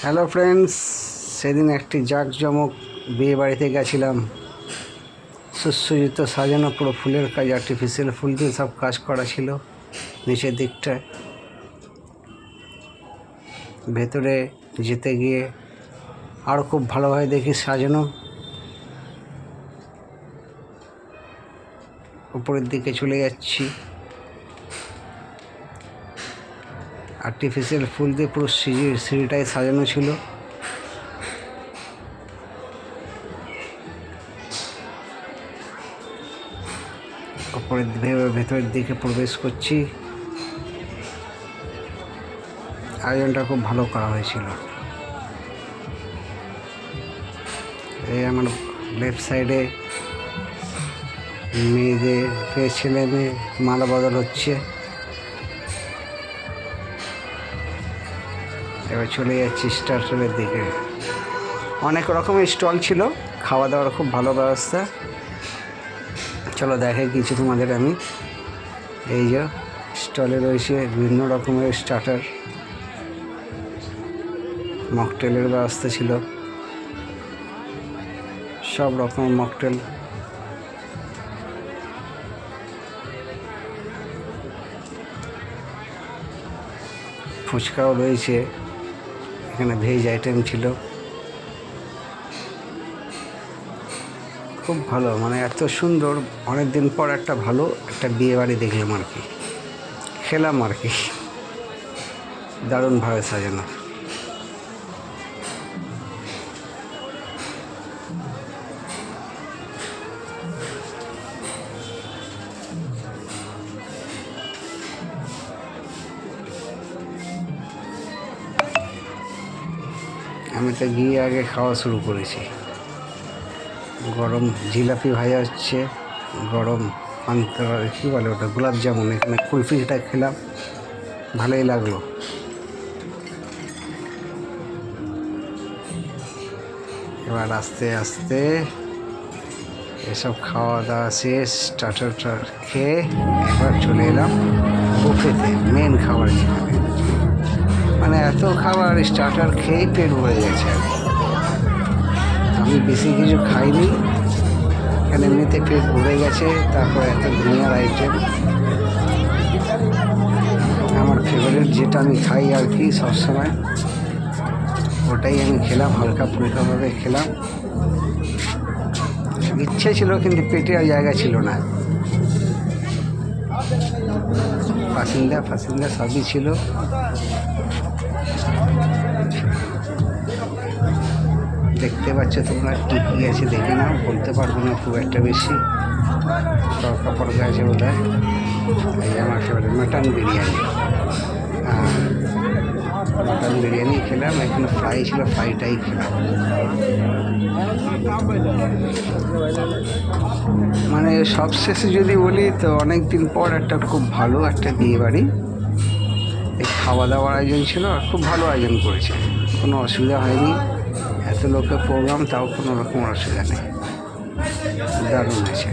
Hello friends, সেদিন একটি জাঁকজমক বিয়ে বাড়িতে গেছিলাম। সুসজ্জিত সাজানো, পুরো ফুলের কাজ, আর্টিফিশিয়াল ফুল দিয়ে সব কাজ করা ছিল নিচের দিকটায়। ভেতরে যেতে গিয়ে আরও খুব ভালোভাবে দেখি সাজানো। উপরের দিকে চলে যাচ্ছি, আর্টিফিশিয়াল ফুল দিয়ে পুরো সিঁড়িটাই সাজানো ছিল। ভেতরের দিকে প্রবেশ করছি। আয়োজনটা খুব ভালো করা হয়েছিল। এই আমার লেফট সাইডে ছেলে মেয়ে মালা বদল হচ্ছে। এবার চলে যাচ্ছি স্টার্টারের দিকে। অনেক রকমের স্টল ছিল, খাওয়া দাওয়ার খুব ভালো ব্যবস্থা। চলো দেখাই কিছু তোমাদের আমি। এই যে স্টলে রয়েছে বিভিন্ন রকমের স্টার্টার, মকটেলের ব্যবস্থা ছিল, সব রকমের মকটেল। ফুচকাও রয়েছে, এখানে ভেজ আইটেম ছিল। খুব ভালো, মানে এত সুন্দর, অনেক দিন পর একটা ভালো একটা বিয়ে বাড়ি দেখলাম আর কি, খেলাম আর কি। দারুণভাবে সাজানো। আমি তো গিয়ে আগে খাওয়া শুরু করেছি। গরম জিলাপি ভাজা হচ্ছে, গরম পান্তা, কী বলে ওটা, গোলাপ জামুন। এখানে কুলফিটা খেলাম, ভালোই লাগলো। এবার আস্তে আস্তে এসব খাওয়া দাওয়া শেষ, স্টার্টার খেয়ে এবার চলে এলাম বুফেতে, মেন খাবার যেখানে। মানে এত খাবার, স্টার্টার খেয়েই পেট ভরে গেছে। আমি বেশি কিছু খাইনি, এখানে এমনিতে পেট ভরে গেছে। তারপর এত দুনিয়ার আইটেম। আমার ফেভারিট যেটা আমি খাই আর কি সবসময়, ওটাই আমি খেলাম, হালকা ফুলকাভাবে খেলাম। ইচ্ছে ছিল কিন্তু পেটে আর জায়গা ছিল না। ফাসিন্দা সবই ছিল। দেখতে পাচ্ছ তোমরা, কী আছে দেখে নাও, বলতে পারবো না খুব একটা বেশি। তরকা পরকা আছে বোধ হয়। এই আমার favourite mutton biryani. Mutton biryani খেলাম। এখানে ফ্রাই ছিল, ফ্রাইটাই খেলাম। মানে সবশেষে যদি বলি তো অনেক দিন পর একটা খুব ভালো একটা বিয়ে বাড়ি। এই খাওয়া দাওয়ার আয়োজন ছিল, আর খুব ভালো আয়োজন করেছে, কোনো অসুবিধা হয়নি। এত লোকের প্রোগ্রাম, তাও কোনো রকম অসুবিধা নেই, দারুণ হয়েছে।